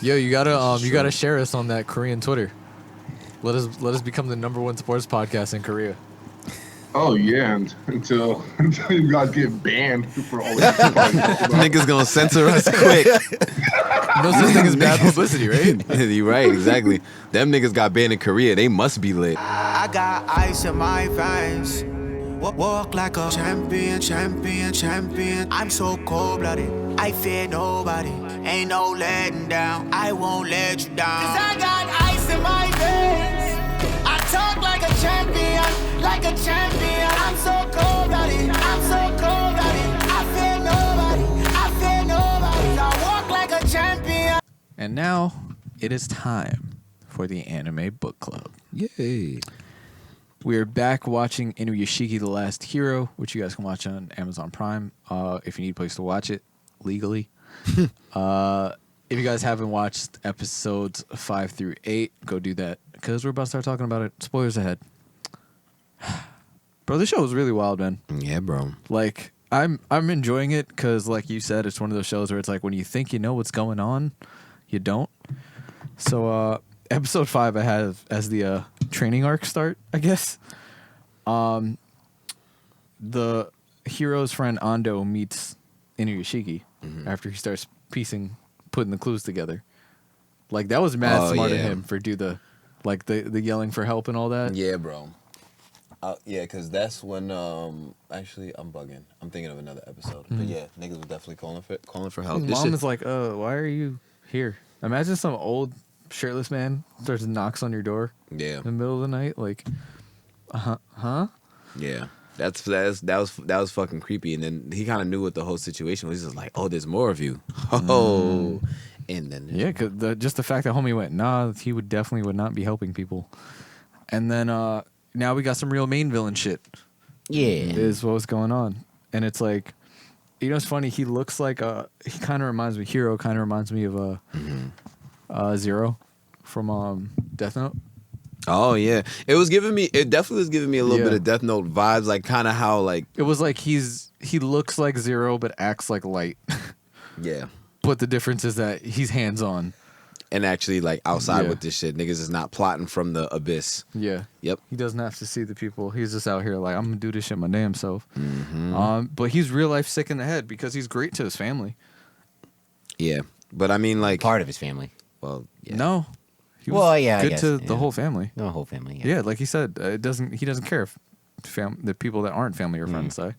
Yo, you gotta share us on that Korean Twitter. Let us become the #1 sports podcast in Korea. Oh yeah, until you guys get banned for all this podcast. Niggas gonna censor us quick. No such thing as bad publicity, right? You're right, exactly. Them niggas got banned in Korea. They must be lit. I got ice in my veins. Walk like a champion, champion, champion. I'm so cold-blooded, I fear nobody. Ain't no letting down, I won't let you down. 'Cause I got ice in my veins. I talk like a champion, like a champion. I'm so cold-blooded, I'm so cold-blooded. I fear nobody, I fear nobody. I walk like a champion. And now it is time for the Anime Book Club. Yay. We're back watching Inuyashiki The Last Hero, which you guys can watch on Amazon Prime if you need a place to watch it legally. If you guys haven't watched episodes 5 through 8, go do that because we're about to start talking about it. Spoilers ahead. Bro, this show was really wild, man. Yeah, bro. Like, I'm enjoying it because, like you said, it's one of those shows where it's like when you think you know what's going on, you don't. So, episode 5 I have as the training arc start, I guess. The hero's friend Ando meets Inuyashiki after he starts putting the clues together. Like, that was mad smart of him for the yelling for help and all that. Yeah, bro. Yeah, because that's when actually I'm bugging. I'm thinking of another episode. But yeah, niggas were definitely calling for help. His mom is like, why are you here? Imagine some old shirtless man starts knocks on your door in the middle of the night, like, huh? Yeah, that was fucking creepy. And then he kind of knew what the whole situation was. He's just like, oh, there's more of you. Oh, and then because just the fact that homie went, nah, he would not be helping people. And then now we got some real main villain shit. Yeah, is what was going on, and it's like, you know, it's funny. He looks like he kind of reminds me. Hero kind of reminds me of Zero from Death Note. Oh yeah, it definitely was giving me a little bit of Death Note vibes, like kind of how like it was like he looks like Zero but acts like Light. Yeah, but the difference is that he's hands on and actually like outside with this shit. Niggas is not plotting from the abyss. Yeah. Yep. He doesn't have to see the people. He's just out here like, I'm gonna do this shit my damn self. But he's real life sick in the head because he's great to his family. Yeah, but I mean like part of his family. Well, yeah. No. He was I good guess, to the whole family. The whole family. Yeah, like he said, he doesn't care if the people that aren't family or friends say.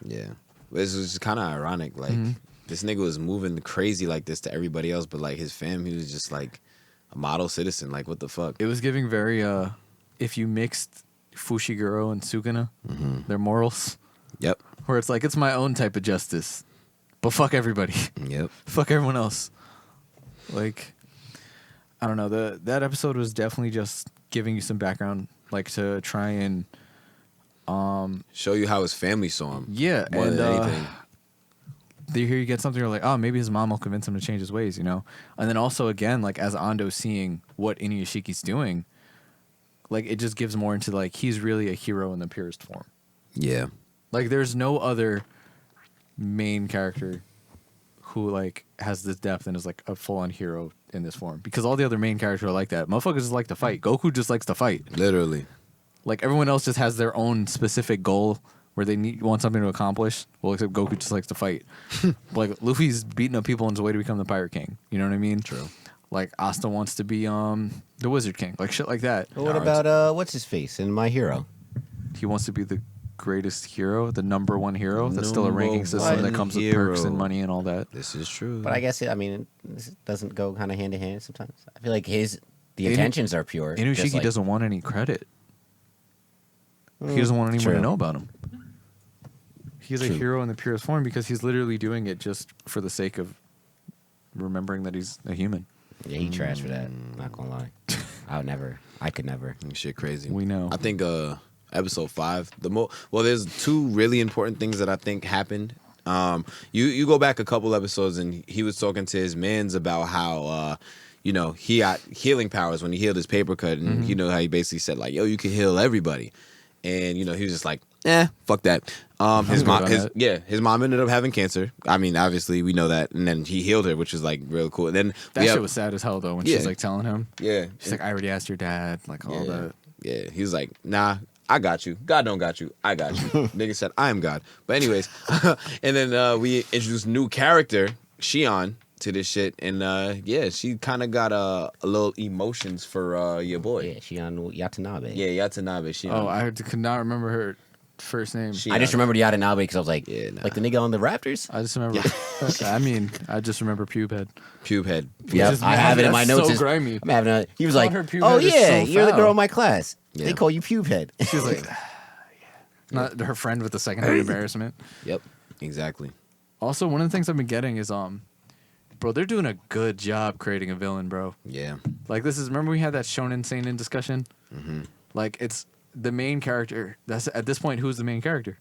Yeah, this was kind of ironic. Like this nigga was moving crazy like this to everybody else, but like his fam, he was just like a model citizen. Like what the fuck? It was giving very if you mixed Fushiguro and Suguna, their morals. Yep. Where it's like, it's my own type of justice, but fuck everybody. Yep. Fuck everyone else. Like, I don't know. That episode was definitely just giving you some background, like to try and show you how his family saw him. Yeah, more and than anything. Here you get something, you're like, oh, maybe his mom will convince him to change his ways, you know. And then also again, like as Ando seeing what Inuyashiki's doing, like it just gives more into like he's really a hero in the purest form. Yeah. Like there's no other main character who like has this depth and is like a full-on hero in this form, because all the other main characters are like that. Motherfuckers just like to fight. Goku just likes to fight. Literally. Like everyone else just has their own specific goal where they want something to accomplish. Well, except Goku just likes to fight. Like Luffy's beating up people on his way to become the Pirate King. You know what I mean? True. Like Asta wants to be the Wizard King. Like shit like that. But what about what's his face in My Hero? He wants to be the greatest hero, the #1 hero. That's still a ranking system that comes with perks and money and all that. This is true. But I guess this doesn't go kind of hand in hand sometimes. I feel like the intentions are pure. Inuyashiki doesn't want any credit. He doesn't want anyone to know about him. He's a hero in the purest form because he's literally doing it just for the sake of remembering that he's a human. Yeah, he trashed for that. Not gonna lie. I could never. Shit crazy. We know. I think episode 5, there's two really important things that I think happened. You go back a couple episodes and he was talking to his mans about how he got healing powers when he healed his paper cut, and you know how he basically said like, yo, you can heal everybody. And he was just like, fuck that. His good mom, on that. his mom ended up having cancer. I mean, obviously we know that, and then he healed her, which is like real cool. And then That shit was sad as hell though when she's Yeah. like telling him. yeah, She's like, I already asked your dad, like all yeah, that. yeah. He was like, nah, I got you. God don't got you. I got you. Nigga said, I am God. But anyways, and then we introduced new character, Shion, to this shit, and yeah, she kind of got a little emotions for your boy. Yeah, Shion Yatanabe. Yeah, Yatanabe. Shion. Oh, I could not remember her first name. Shion. I just remembered Yatanabe because I was like, Yeah, nah. like the nigga on the Raptors. I just remember. I mean, I just remember pube head. Pube head. Yeah, is I have it in my that's notes. so as- grimy. I'm having a. He was Calling like, her pube "Oh head is yeah, so you're the foul." girl in my class. Yeah. They call you pube head." She was like, not her friend with the secondhand embarrassment. Yep, exactly. Also, one of the things I've been getting is bro, they're doing a good job creating a villain, bro. Yeah. Like this is remember we had that Shonen Seinen discussion. Mm-hmm. Like it's the main character. That's at this point who's the main character.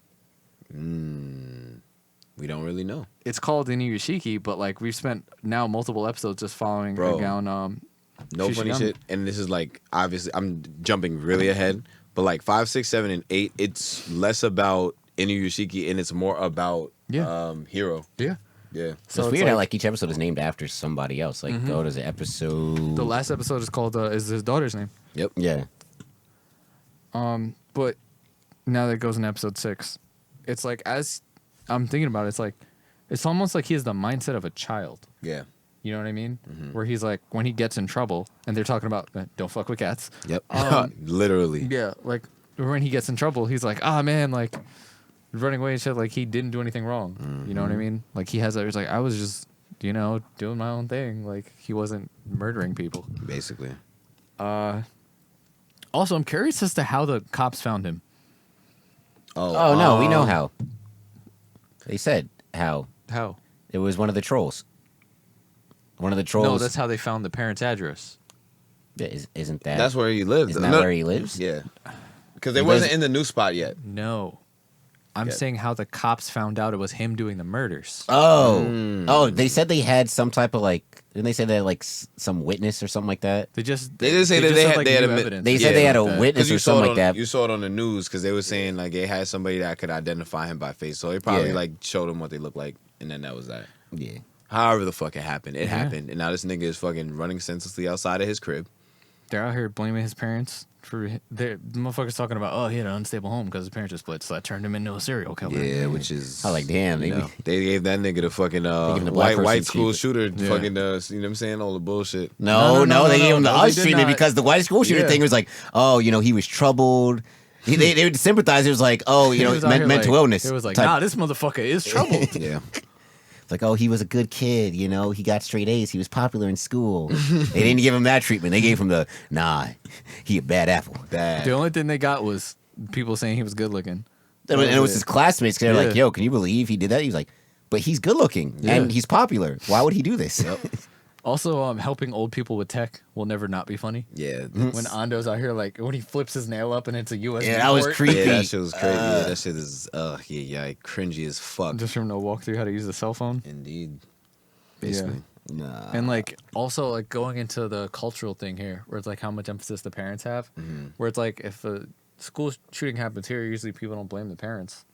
We don't really know. It's called Inuyashiki, but like we've spent now multiple episodes just following Bro. down. No funny Shishigami. shit. And this is like obviously I'm jumping really ahead, but like 5, 6, 7, and 8, it's less about Inuyashiki and it's more about Hero. Yeah. Yeah. So it's weird how like each episode is named after somebody else. Like, oh, there's an episode. The last episode is called is his daughter's name. Yep. Yeah. But now that it goes in episode 6, it's like as I'm thinking about it, it's almost like he has the mindset of a child. Yeah. You know what I mean? Where he's like when he gets in trouble and they're talking about don't fuck with cats. Yep. Um, Literally. Yeah, like when he gets in trouble, he's like, man, like running away and shit. Like he didn't do anything wrong. You know what I mean? Like he's like, I was just doing my own thing. Like he wasn't murdering people. Basically. Also, I'm curious as to how the cops found him. Oh no, we know how. They said how. How? It was one of the trolls. One of the trolls. No, that's how they found the parents' address. Isn't that? That's where he lives. Isn't that where he lives? Yeah. Because they He wasn't lives- in the new spot yet. No. I'm Yeah. saying how the cops found out it was him doing the murders. Oh, they said they had some type of like. Didn't they say they had like some witness or something like that? They just They did say that just they said, had- like, they had new a mi- evidence. They or said they had a something like that. witness you or saw something it like that. You saw it on the news because they were saying like they had somebody that could identify him by face. So they probably Yeah. like showed him what they looked like, and then that was that. Yeah. However the fuck it happened, it Yeah. happened, and now this nigga is fucking running senselessly outside of his crib. They're out here blaming his parents for the motherfuckers talking about he had an unstable home because his parents just split, so that turned him into a serial killer. Yeah, which is I like, damn, you they- know, they gave that nigga the fucking gave him the black white person school shooter Yeah. fucking you know what I'm saying, all the bullshit. No, they gave him the no, us they did treatment not. because the white school shooter Yeah. thing was like, he was troubled. They would sympathize. It was like, He was out here mental like- illness. It was like, type. nah, this motherfucker is troubled. Yeah, It's like, he was a good kid. He got straight A's. He was popular in school. They didn't give him that treatment. They gave him he a bad apple. bad. The only thing they got was people saying he was good looking. And it was his classmates. They're like, Yeah. yo, can you believe he did that? He was like, but he's good looking and he's popular. Why would he do this? Also, helping old people with tech will never not be funny. Yeah, When Ando's out here, like when he flips his nail up and it's a USB. Yeah, that was port. creepy. yeah, that shit was crazy. Yeah, that shit is cringy as fuck. Just from to walk through how to use the cell phone. Indeed, Yeah. basically. Nah. And like also like going into the cultural thing here, where it's like how much emphasis the parents have. Where it's like if a school shooting happens here, usually people don't blame the parents.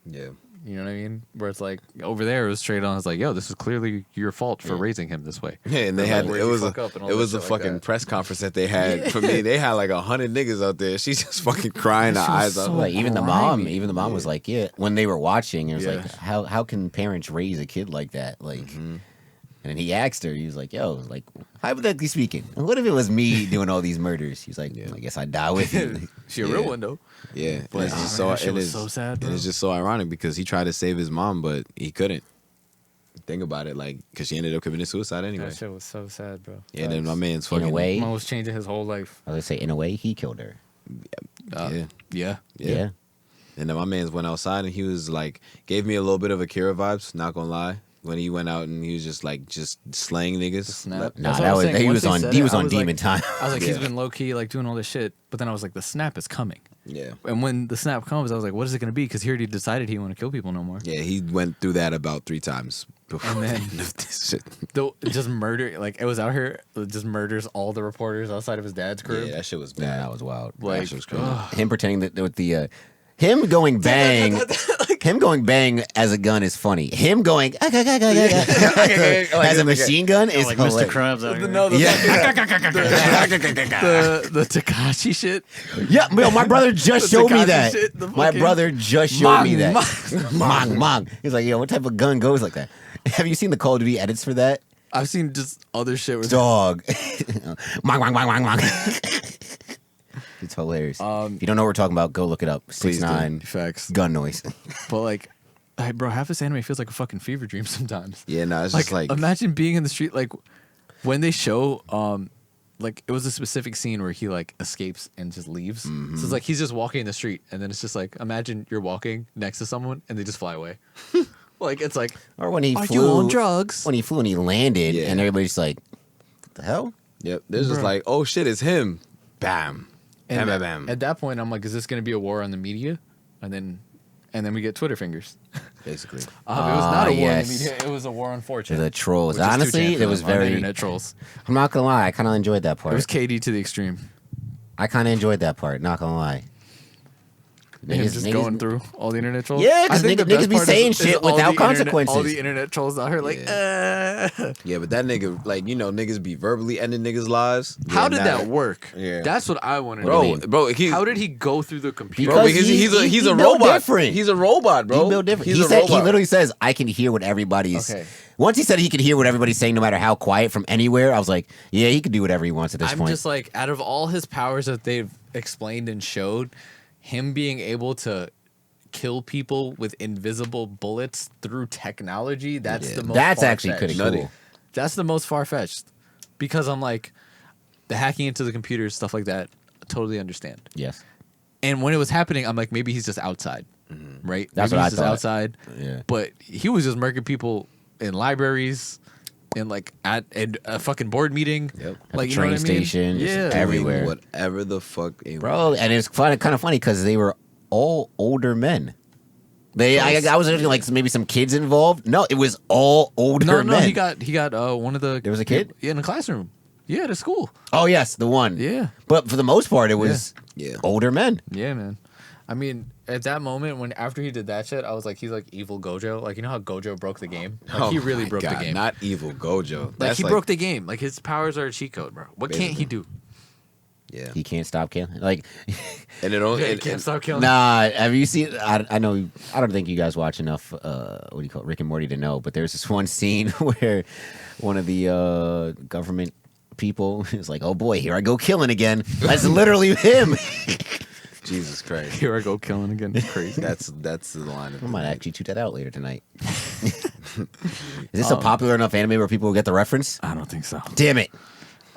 Yeah. You know what I mean? Where it's like over there, it was straight on. It's like, yo, this is clearly your fault for raising him this way. Yeah, and they Like, had where'd it you was fuck up and all it that was a shit like fucking that. press conference that they had for me. They had like 100 niggas out there. She's just fucking crying her She was eyes out. so Like, even the grimy. mom was like, yeah. When they were watching, it was Yeah. like, how can parents raise a kid like that? Like, and then he asked her, he was like, yo, like, hypothetically speaking, what if it was me doing all these murders? He's like, I guess I'd die with you. She a Yeah. real one though. Yeah, But and it's just that so shit it was is so sad, and bro. it's just so ironic because he tried to save his mom, but he couldn't. Think about it, like, because she ended up committing suicide anyway. That shit was so sad, bro. Yeah, and then my man's In fucking a way, Man was changing his whole life. I would say, in a way, he killed her. Yeah, Yeah. yeah. And then my man's went outside and he was like, gave me a little bit of Akira vibes. Not gonna lie, when he went out and he was just slaying niggas. Snap. Nah, That's what I was saying. he Once was they on said he it, was I on like- demon time. I was like, he's Yeah. been low key like doing all this shit, but then I was like, the snap is coming. Yeah. And when the snap comes, I was like, what is it gonna be? Because he already decided he didn't want to kill people no more. Yeah, he went through that about 3 times before And the then- end of this shit. Though just murder, like it was out here, it just murders all the reporters outside of his dad's crib. Yeah, that shit was Yeah, bad. that was wild. like, that shit was crazy. ugh. Him pretending that with the Him going bang. Him going bang as a gun is funny. Him going as a machine gun is like hilarious. Mr. Krabs out here. No, the Takashi shit. Yeah, yo, my brother just showed me Takashi that. shit, the My fucking- brother just showed me that. Mang. Mang. He's like, yo, what type of gun goes like that? Have you seen the Call of Duty edits for that? I've seen just other shit with Dog. Mang. It's hilarious. If you don't know what we're talking about, go look it up. Please do. 6ix9ine facts. gun noise. But like, hey, bro, half this anime feels like a fucking fever dream sometimes. Yeah, no, it's just like imagine being in the street, like when they show, like it was a specific scene where he like escapes and just leaves. So it's like he's just walking in the street, and then it's just like imagine you're walking next to someone and they just fly away. Like it's like, Or when he are flew you on drugs? When he flew and he landed, Yeah. and everybody's like, "What the hell?" yep. There's just like, oh shit, it's him. Bam. And Bam, bam, bam. At that point, I'm like, is this going to be a war on the media? And then we get Twitter fingers. Basically. It was not a war yes. on the media. It was a war on 4chan. To the trolls. which is 2chan Honestly, for it was them, on the very. internet trolls. I'm not gonna lie, I kind of enjoyed that It part. was KD to the extreme. I kind of enjoyed that part. Not gonna lie. Him just going through all the internet trolls. Yeah, 'cause I think the niggas best be part saying is shit all without the internet- consequences. all the internet trolls out here like, Yeah, but that nigga, like, you know, niggas be verbally ending niggas' lives. how Yeah, did nah. that work? Yeah. That's what I want to What do you know. mean? Bro, he, How did he go through the computer? bro, Because because he's he a built robot. different. He's a robot, bro. He built different. He's He a said he robot. literally says, "I can hear what everybody's." Okay. Once he said he could hear what everybody's saying, no matter how quiet from anywhere, I was like, "Yeah, he could do whatever he wants at this I'm point." just like, out of all his powers that they've explained and showed, him being able to kill people with invisible bullets through technology, that's the most That's actually far-fetched. pretty cool. That's the most far-fetched. Because I'm like, the hacking into the computers, stuff like that, I totally understand. Yes, And when it was happening, I'm like, maybe he's just outside, right? That's maybe what I he's just thought. outside. Yeah. But he was just murking people in libraries, and like at a fucking board meeting, Yep. At like the you know train what I mean? station, just yeah, everywhere. Whatever the fuck. bro. And it's kind of funny because they were all older men. I was thinking like maybe some kids involved. No, it was all older No, men. he got one of the. There was a kid? in the classroom. Yeah, at a school. Oh yes, the one. Yeah, But for the most part, it was Yeah. older men. yeah, man. I mean, at that moment when after he did that shit, I was like, he's like evil Gojo. Like you know how Gojo broke the game. Like, he really my broke God, the game. Not evil Gojo. like That's he broke the game. Like his powers are a cheat code, bro. What can't he do? Yeah. He can't stop killing. Like, And it only. Yeah, he and- can't and- stop killing. nah. Have you seen? I know. I don't think you guys watch enough. What do you call it, Rick and Morty to know? But there's this one scene where one of the government people is like, "Oh boy, here I go killing again." That's literally him. Jesus Christ. Here I go killing again. It's crazy. That's the line. Of I might actually tweet that out later tonight. Is this a popular enough anime where people will get the reference? I don't think so. Damn it!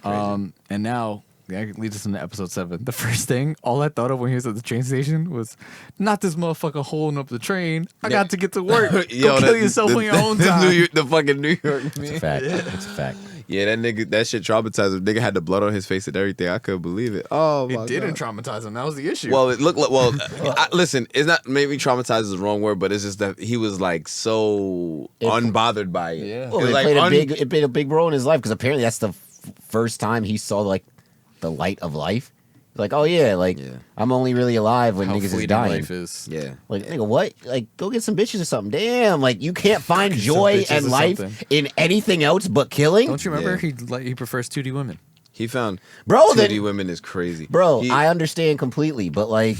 And now that leads us into episode 7. The first thing, all I thought of when he was at the train station was, not this motherfucker holding up the train. I got to get to work. Go kill yourself on your own time. The fucking New York It's a man. fact. It's a fact. Yeah, that nigga, that shit traumatized him. Nigga had the blood on his face and everything. I couldn't believe it. Oh my It didn't God. traumatize him. That was the issue. Well, it looked like. Well, listen, it's not maybe traumatized is the wrong word, but it's just that he was like so unbothered by it. Yeah. Well, It was it like played a big role in his life because apparently that's the first time he saw like the light of life. Like, oh yeah, like Yeah. I'm only really alive when how niggas is fleeting dying. life is. Yeah. Like, nigga, what? Like, go get some bitches or something. Damn, like you can't find joy bitches and or life something. in anything else but killing. Don't you remember Yeah. he prefers 2D women? He found Bro, 2D then- women is crazy. Bro, he, I understand completely, but like,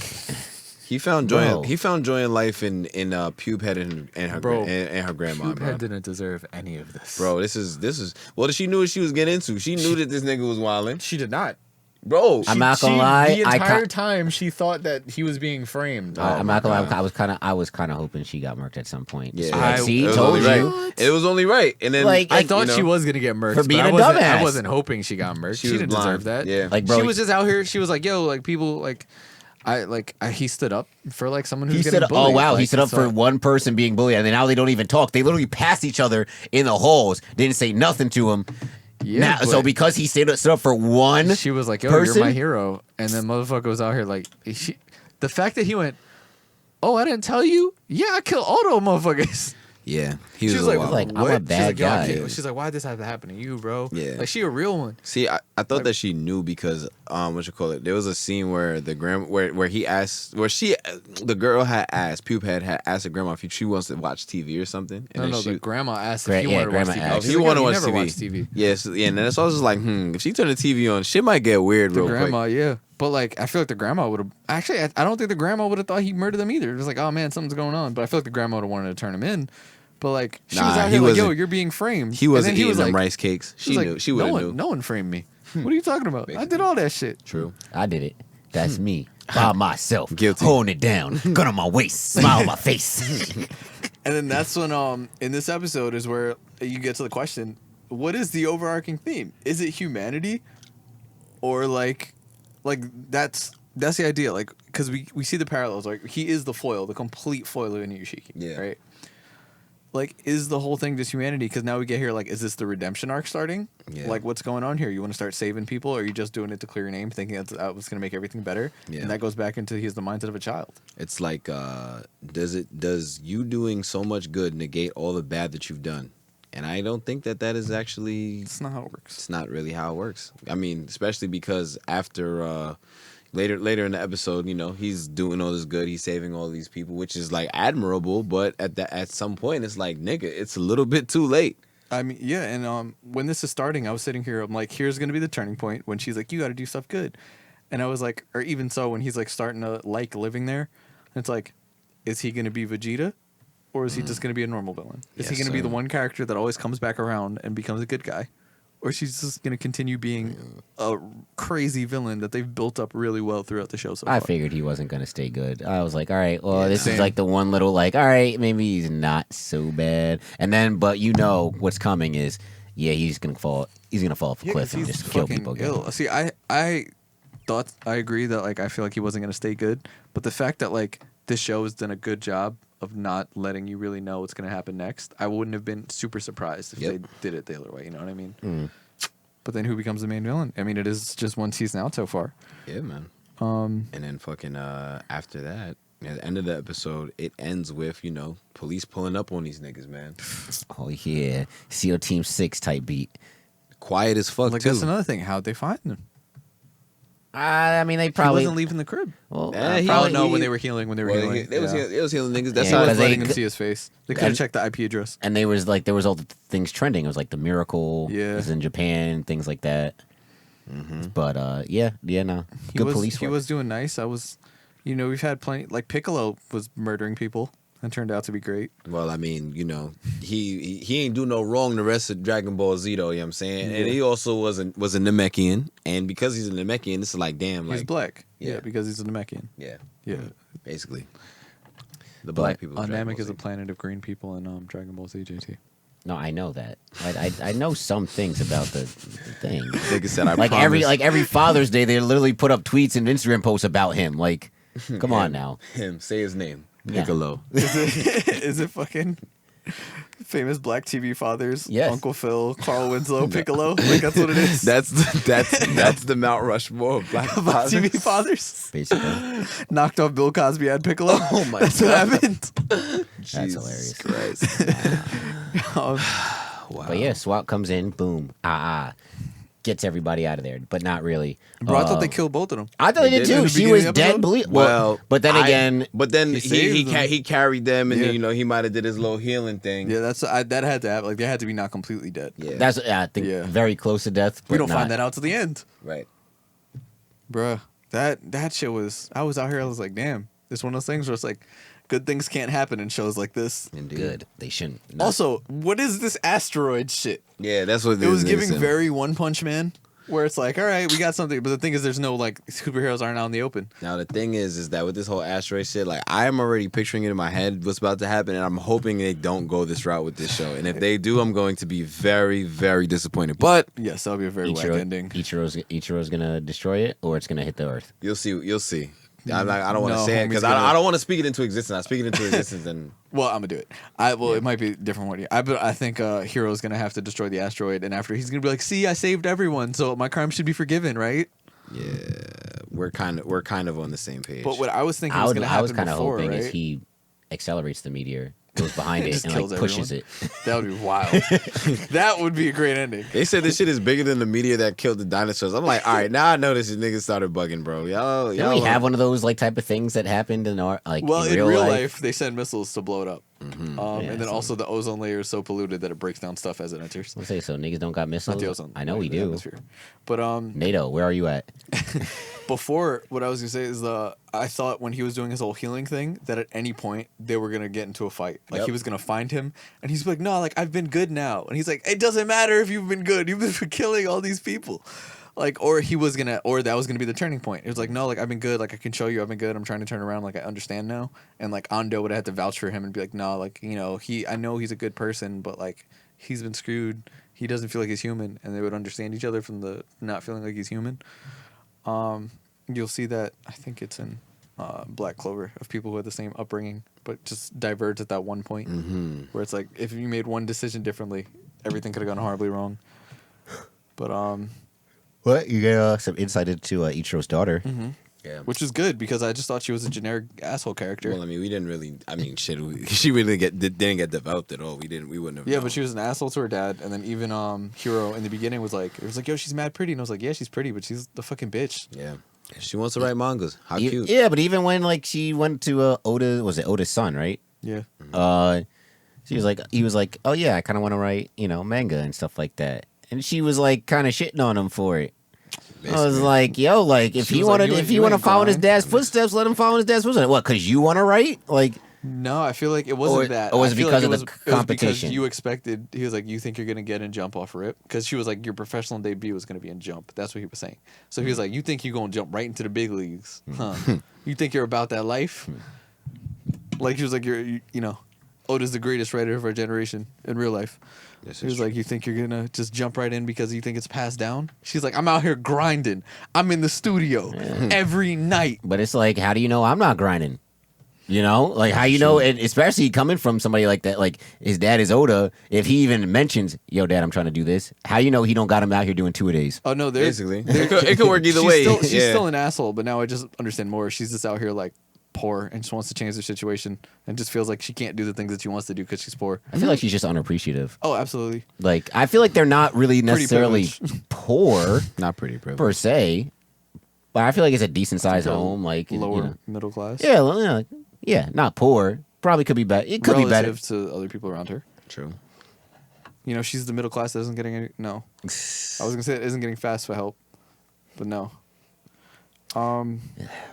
he found joy. Bro. He found joy in life in Pubehead and her Bro, and her grandma. Pubehead Bro. didn't deserve any of this. Bro, this is well. She knew what she was getting into. She knew that this nigga was wilding. She did not. Bro, I'm not gonna lie, The I entire ca- time she thought that he was being framed. I'm my not gonna lie, God. I was kind of hoping she got murked at some point. yeah. Like, see, it was told only you. right. It was only right. And then Like, I you thought know, she was gonna get murked For being but a I dumbass. wasn't hoping she got murked. She was didn't blind. deserve that. Yeah. Like, bro, she was just out here. She was like, "Yo, like people, like, he stood up for like someone who's He getting stood up. bullied." Oh wow, he Like, stood up so- for one person being bullied, and then now they don't even talk. They literally passed each other in the halls. Didn't say nothing to him. Yeah, Now, so but because he stood up for one, she was like, "Yo, person? you're my hero," and then motherfucker was out here like, the fact that he went, "Oh, I didn't tell you? Yeah, I killed all those motherfuckers." Yeah, She was a like, wild like, one. I'm a what? bad She's like, guy. "Yo, I can't-" She's like, why'd this have to happen to you, bro? Yeah. Like, she a real one. See, I thought that she knew because what you call it? There was a scene where the where he asked, the girl had asked, Pupe had asked her grandma if she wants to watch TV or something. And No, then the grandma asked if he wanted to watch grandma TV. asked. if She's he like, want to "Yo, watch you never TV. watch TV. Yes, yeah, and then so I was just like, if she turned the TV on, shit might get weird The real grandma, quick. yeah. But like, I feel like the grandma would have. Actually, I don't think the grandma would have thought he murdered them either. It was like, oh man, something's going on. But I feel like the grandma would have wanted to turn him in. But like, she was Nah, out he here like, yo, wasn't- you're being framed. He wasn't And then he eating was them like, rice cakes. he She was knew. like, She would have knew. No one framed me. What are you talking about? I did all that shit. True. I did it. That's me. By myself. Guilty. Holding it down. Gun on my waist. Smile on my face. And then that's when in this episode is where you get to the question, what is the overarching theme? Is it humanity? Or like that's the idea, like, because we see the parallels, like he is the foil, the complete foil of Inuyashiki, Yeah. right? Like, is the whole thing just humanity? Because now we get here, like, is this the redemption arc starting? Yeah. Like, what's going on here? You want to start saving people, or are you just doing it to clear your name, thinking that's what's going to make everything better? Yeah. And that goes back into he's the mindset of a child. It's like, does you doing so much good negate all the bad that you've done? And I don't think that is actually. It's not how it works. It's not really how it works. I mean, especially because after later in the episode, he's doing all this good. He's saving all these people, which is like admirable. But at some point, it's like, nigga, it's a little bit too late. I mean, yeah, and when this is starting, I was sitting here, I'm like, here's going to be the turning point when she's like, you got to do stuff good. And I was like, or even so, when he's like starting to like living there, it's like, is he going to be Vegeta? Or is he just going to be a normal villain? Is he Yes, going to be sir. the one character that always comes back around and becomes a good guy? Or she's just going to continue being a crazy villain that they've built up really well throughout the show so far? I figured he wasn't going to stay good. I was like, all right, well, Yeah, this same. is like the one little, like, all right, maybe he's not so bad. And then, but what's coming is, yeah, he's going to fall. He's going to fall off a Yeah, 'cause cliff and he's just kill fucking people again. ill. See, I thought, I agree that, like, I feel like he wasn't going to stay good. But the fact that, like, this show has done a good job of not letting you really know what's going to happen next, I wouldn't have been super surprised if Yep. they did it the other way. You know what I mean? Mm. But then who becomes the main villain? I mean, it is just one season out so far. Yeah, man. And then fucking after that, at the end of the episode, it ends with police pulling up on these niggas, man. Oh, yeah. SEAL Team 6 type beat. Quiet as fuck Like, too. that's another thing. How'd they find him? I mean, they He probably. wasn't leaving the crib. Well, Eh, he- Probably no, he- when they were healing. When they were Well, healing. It was healing niggas. That's Yeah, how He because was they letting him could- see his face. They could have and- checked the IP address. and there was all the things trending. It was like the miracle Yeah. was in Japan, things like that. But no, He good was, police He work. was doing nice. We've had plenty. Like Piccolo was murdering people and turned out to be great. Well, I mean, he ain't do no wrong the rest of Dragon Ball Z though, you know what I'm saying? And Yeah. he also was a Namekian, and because he's a Namekian, it's like damn, He's like black. yeah. Yeah, because he's a Namekian. yeah, Yeah. basically. The But black people. of Dragon Namek Ball is Z. a planet of green people in Dragon Ball Z, JT. No, I know that. I know some things about the thing. Nigga said, I Like promise. every Father's Day, they literally put up tweets and Instagram posts about him. Like, come on now. him say his name, Yeah. Piccolo. Is it fucking famous black TV fathers? Yes. Uncle Phil, Carl Winslow, Piccolo. Like that's what it is. That's the Mount Rushmore of black Black fathers. TV fathers Basically, knocked off Bill Cosby, had Piccolo. Oh my That's God. what happened. that's Jesus hilarious. Christ. Um, Wow. But yeah, SWAT comes in, boom, gets everybody out of there, but not really. bro, I thought they killed both of them. I thought they They did did in too. the She beginning was of the dead. episode? Well, But then again, he saved them. he carried them, and Yeah. then, he might have did his little healing thing. Yeah, that had to happen. Like they had to be not completely dead. Yeah. that's I think Yeah. very close to death. We but don't find not. that out till the end, right. bruh. That shit was. I was out here. I was like, damn. It's one of those things where it's like, good things can't happen in shows like this. Indeed. Good. They shouldn't. No. Also, what is this asteroid shit? Yeah, that's what It was is, giving nigga. very One Punch Man, where it's like, all right, we got something, but the thing is, there's no like superheroes aren't out in the open. Now the thing is that with this whole asteroid shit, like I'm already picturing it in my head what's about to happen, and I'm hoping they don't go this route with this show. And if they do, I'm going to be very, very disappointed. But Yes, that'll be a very whack ending. Ichiro's gonna destroy it, or it's gonna hit the earth. you'll see. I don't want to No, say it homie's because gonna- I don't want to speak it into existence. I speak it into existence, and Well, I'm gonna do it. It might be a different one. I think Hero's gonna have to destroy the asteroid, and after he's gonna be like, "See, I saved everyone, so my crime should be forgiven, right?" yeah, we're kind of on the same page. But what I was thinking I was was gonna happen kind of before, hoping right? is he accelerates the meteor. goes behind it Just and kills like pushes everyone. it. That would be wild. That would be a great ending. They said this shit is bigger than the media that killed the dinosaurs. I'm like, all right, now I know this niggas started bugging, bro. Y'all, Don't we have one of those like type of things that happened in our like Well, in in real life, they send missiles to blow it up. Yeah, And then so- also the ozone layer is so polluted that it breaks down stuff as it enters. Let's say so. Niggas don't got missiles. Not the ozone. I know layer, we the do. atmosphere. But NATO, where are you at? before, what I was gonna say is I thought when he was doing his whole healing thing that at any point they were gonna get into a fight. Like he was gonna find him, and he's like, "No, like I've been good now," and he's like, "It doesn't matter if you've been good. You've been killing all these people." Like, or that was gonna be the turning point. It was like, no, like I've been good. Like I can show you I've been good. I'm trying to turn around. Like I understand now. And like Ando would have had to vouch for him and be like, no, like I know he's a good person, but like he's been screwed. He doesn't feel like he's human, and they would understand each other from the not feeling like he's human. You'll see that I think it's in Black Clover of people who had the same upbringing, but just diverged at that one point where it's like if you made one decision differently, everything could have gone horribly wrong. But What you get some insight into Ichiro's daughter? Yeah. which is good because I just thought she was a generic asshole character. Well, I mean, we didn't really. I mean, shit. She really didn't get developed at all. We wouldn't have. Yeah, known. but she was an asshole to her dad, and then even Hiro in the beginning was like, yo, she's mad pretty, and I was like, yeah, she's pretty, but she's the fucking bitch. Yeah. She wants to write mangas. How cute. Yeah, but even when like she went to Oda's son, right? Yeah, He was like, oh yeah, I kind of want to write, manga and stuff like that. And she was like kind of shitting on him for it. I was Basically. like, yo, like if She he was like, wanted, you if ain't- he you want to ain't follow in his grind. dad's footsteps, let him follow in his dad's footsteps. What? Because you want to write? Like, no, I feel like it wasn't Or- that. or was I it feel because like of the it was because competition? you expected. He was like, you think you're gonna get in Jump off rip? Because she was like, your professional debut was gonna be in Jump. That's what he was saying. So he was like, you think you're gonna jump right into the big leagues? Huh? You think you're about that life? Like he was like, Oda's the greatest writer of our generation in real life. This He is was true. like, you think you're gonna just jump right in because you think it's passed down? She's like, I'm out here grinding. I'm in the studio every night. but it's like, how do you know I'm not grinding? Like how you know, and especially coming from somebody like that, like his dad is Oda. If he even mentions, "Yo, dad, I'm trying to do this," how you know he don't got him out here doing 2-a-days? Oh no, Basically, it could work either she's way. Still, she's yeah. still an asshole, but now I just understand more. She's just out here like poor and just wants to change the situation and just feels like she can't do the things that she wants to do because she's poor. I feel like she's just unappreciative. Oh, absolutely. Like I feel like they're not really necessarily privilege. poor Not pretty, bro. per se, but I feel like it's a decent sized Like a home. Like lower middle class. yeah, well, yeah, not poor. Probably could be better. It could be better. Relative to other people around her. True. She's the middle class that isn't getting any. No, I was gonna say it isn't getting fast for help, but no.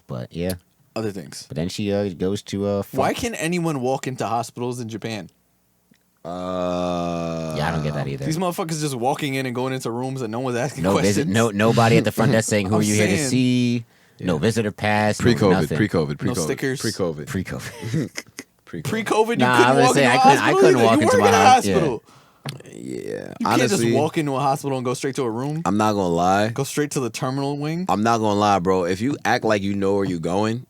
But yeah, Other things. but then she goes to Why can anyone walk into hospitals in Japan? Yeah, I don't get that either. These motherfuckers just walking in and going into rooms and no one's asking No questions. visit, nobody at the front desk saying who I'm are you here to saying. see. No visitor pass. no Pre-COVID, nothing. pre-COVID, No pre-COVID, stickers. pre-COVID, Pre-COVID. pre-COVID. Pre-COVID, you Nah, I couldn't was walk saying, into I a couldn't- I hospital. couldn't either. walk You into work my in a house, yeah. hospital. Yeah, You honestly, can't just walk into a hospital and go straight to a room. I'm not gonna lie. Go straight to the terminal wing. I'm not gonna lie, bro. If you act like you know where you're going,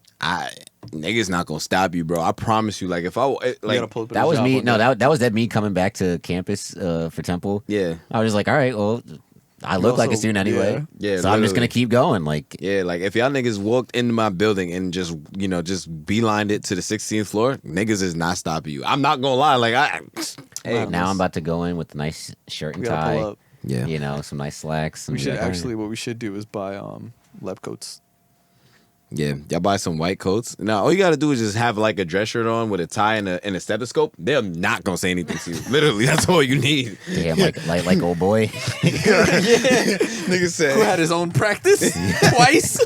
niggas not gonna stop you, bro. I promise you. Like if I You like, gotta pull up at That a was job me. one No, day. that was me coming back to campus for Temple. yeah, I was just like, all right, well, I look like a also- student anyway. yeah, So I'm just literally. gonna keep going. Like, yeah. Like if y'all niggas walked into my building and just beelined it to the 16th floor, niggas is not stopping you. I'm not gonna lie. Like hey, now I'm about to go in with a nice shirt and We gotta tie. pull up. yeah, Some nice slacks. We and should be like, all right. actually. What we should do is buy lab coats. yeah. Y'all buy some white coats. Now all you gotta do is just have like a dress shirt on with a tie and a stethoscope. They're not gonna say anything to you. Literally, that's all you need. Damn, like old boy. Nigga said Who had his own practice twice?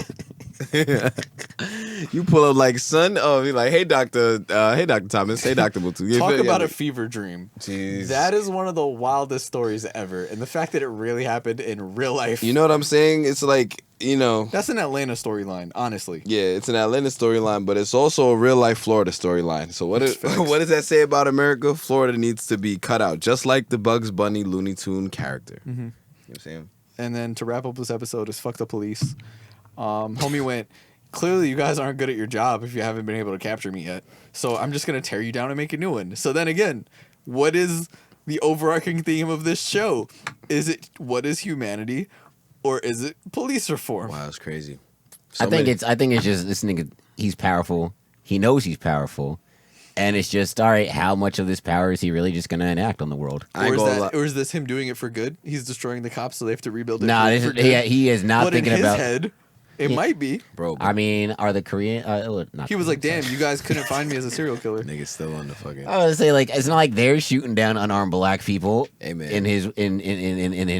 you pull up like son. Oh, be like, hey doctor Thomas, hey Dr. Mutu. Talk about a fever dream. Jeez. That is one of the wildest stories ever, and the fact that it really happened in real life. You know what I'm saying? It's like, That's an Atlanta storyline, honestly. yeah, it's an Atlanta storyline, but it's also a real life Florida storyline. So what what does that say about America? Florida needs to be cut out, just like the Bugs Bunny Looney Tune character. You know what I'm saying? And then to wrap up this episode is fuck the police. Homie went, clearly you guys aren't good at your job if you haven't been able to capture me yet. So I'm just going to tear you down and make a new one. So then again, what is the overarching theme of this show? What is humanity or is it police reform? Wow, it's crazy. I think it's just this nigga. He's powerful. He knows he's powerful, And it's just, all right, how much of this power is he really just going to enact on the world? Or is this him doing it for good? He's destroying the cops, so they have to rebuild it. Nah, for good. he is not But thinking in his about. head, it might be. Bro, I mean, are the Korean? Not He was like, Korean, "Damn, you guys couldn't find me as a serial killer." niggas still on the fucking. I was say like it's not like they're shooting down unarmed black people Hey, man. in his in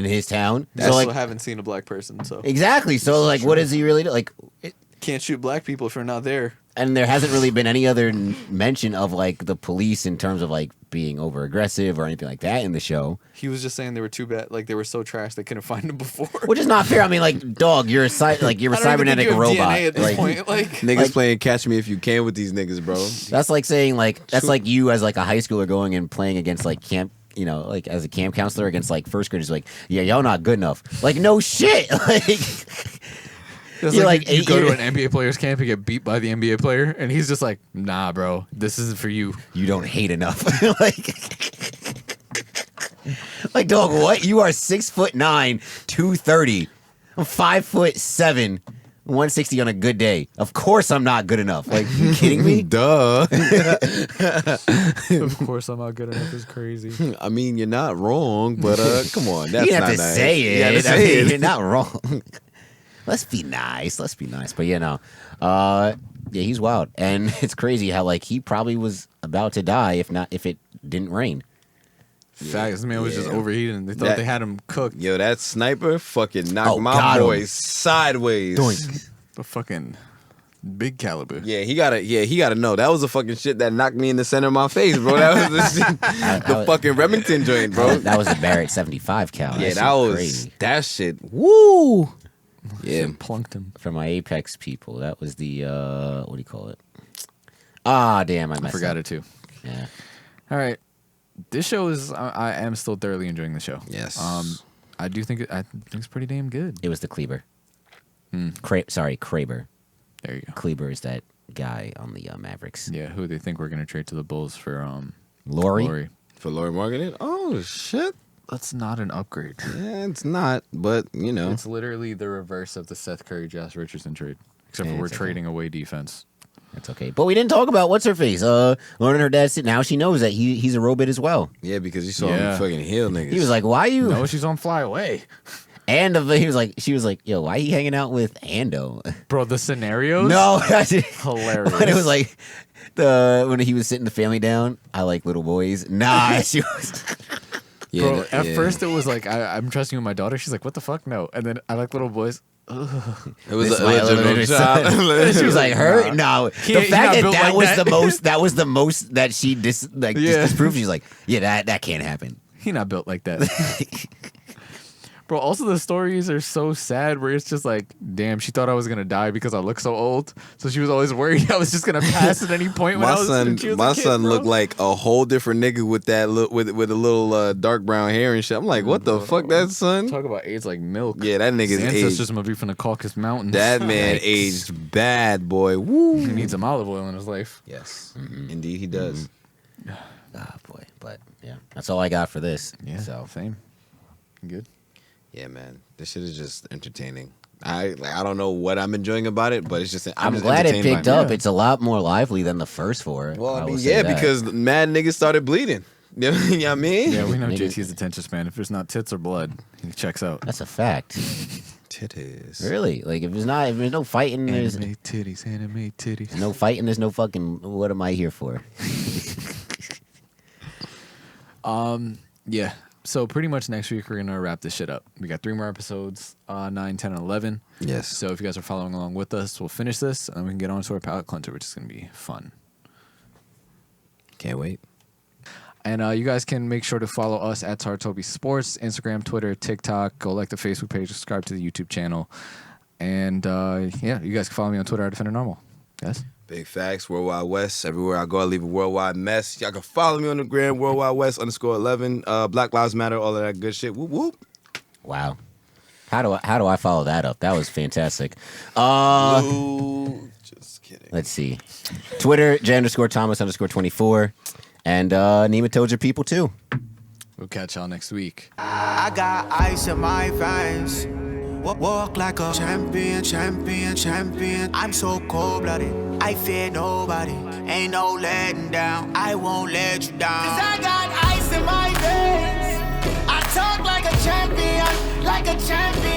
his town. I So also like haven't seen a black person, so exactly. So like, what does he really do? Like, can't shoot black people if they're not there. and there hasn't really been any other mention of like the police in terms of like being over aggressive or anything like that in the show. He was just saying they were too bad, like they were so trash they couldn't find him before. Which is not fair. I mean, like, dog, you're a you're a I don't even think cybernetic you have robot. DNA at this Like, point. Like, Niggas like- playing Catch Me If You Can with these niggas, bro. that's like saying like that's like you as like a high schooler going and playing against like camp. You know, like as a camp counselor against like first graders, like, yeah, y'all not good enough. Like, no shit. Like, it's you're like like you go to 8 an NBA player's camp and get beat by the NBA player, and he's just like, "Nah, bro, this isn't for you." you don't hate enough. like, dog, what? You are 6'9", 230. I'm 5'7", 160 on a good day. Of course, I'm not good enough. Like, you kidding me? Duh. Of course, I'm not good enough. It's crazy. I mean, you're not wrong, but come on. That's you didn't not have to nice. say it. You had to I say mean, it. you're not wrong. Let's be nice. Let's be nice. But yeah, no. Yeah, he's wild, and it's crazy how like he probably was about to die if it didn't rain. Facts. This man was just Yeah. overheating. They thought That- they had him cooked. Yo, that sniper fucking knocked Oh, my got him. boys sideways. The fucking big caliber. Yeah, he gotta know. That was the fucking shit that knocked me in the center of my face, bro. That was the, shit, the fucking Remington joint, bro. That was a Barrett 75 cal. Yeah, shit that was crazy. that shit. Woo. Yeah. And plunked him. For my Apex people. That was the what do you call it? Ah, damn, I I messed forgot up. it too. Yeah. All right. This show is. I am still thoroughly enjoying the show. Yes. I do think I think it's pretty damn good. It was the Kleber. Hmm. Kraber. There you go. Kleber is that guy on the Mavericks. Yeah, who they think we're gonna trade to the Bulls for Laurie. For Laurie Marketing? Oh shit. That's not an upgrade. Yeah, it's not, but you know. It's literally the reverse of the Seth Curry, Josh Richardson trade. Except Yeah, for we're it's okay. trading away defense. That's okay. But we didn't talk about what's her face. Learning her dad. Now she knows that he's a robot as well. Yeah, because you saw Yeah. him fucking heal niggas. He was like, "Why you?" No, she's on Fly Away. And she was like, "Yo, why you hanging out with Ando?" Bro, the scenarios? No, Hilarious. When it was like when he was sitting the family down. I like little boys. Nah, she was. yeah, Bro, that- at yeah. first it was like, I'm trusting you with my daughter. She's like, what the fuck? No. And then I like little boys. It was This a is my illegitimate illegitimate child. son. She was like, "Her? No." He The not fact that built that like was that. the most. That was the most that she just Yeah. disproved. She's like, "Yeah, that can't happen." He not built like that. Bro, also the stories are so sad where it's just like, damn, she thought I was gonna die because I look so old. So she was always worried I was just gonna pass at any point when My I was son, when she was my a kid, son bro. looked like a whole different nigga with that with a little dark brown hair and shit. I'm like, what the fuck, that son? Talk about AIDS like milk. Yeah, that nigga's His aged. ancestors must be from the Caucasus Mountains. That man Yikes. aged bad, boy. Woo. He needs some olive oil in his life. Yes, indeed he does. Ah, boy, but yeah, that's all I got for this. Yeah, So same. Good. Yeah, man, this shit is just entertaining. I don't know what I'm enjoying about it, but it's just I'm just glad it entertained by picked it. up. Yeah. It's a lot more lively than the first four. Well, I will mean, say yeah, that. because mad niggas started bleeding. You know what I mean? Yeah, we know Nigga. JT's attention span. If there's not tits or blood, he checks out. that's a fact. Titties. Really, like if there's no fighting, there's Anime titties. no fighting. There's no fucking. What am I here for? Yeah. So pretty much next week we're gonna wrap this shit up. We got 3 more episodes, 9, 10, and 11. Yes. So if you guys are following along with us, we'll finish this and we can get on to our palate cleanser, which is gonna be fun. Can't wait. And you guys can make sure to follow us at Tartobi Sports, Instagram, Twitter, TikTok. Go like the Facebook page, subscribe to the YouTube channel. And yeah, you guys can follow me on Twitter at Defender Normal. Yes? Big facts, Worldwide West. Everywhere I go, I leave a worldwide mess. Y'all can follow me on the gram, Worldwide West _11. Black Lives Matter, all of that good shit. Whoop whoop. Wow. How do I follow that up? That was fantastic. Ooh, just kidding. Let's see. Twitter, J_Thomas_24. And nematodes are people too. We'll catch y'all next week. I got ice in my veins. Walk like a champion, champion, champion. I'm so cold-blooded, I fear nobody. Ain't no letting down, I won't let you down. 'Cause I got ice in my veins. I talk like a champion, like a champion.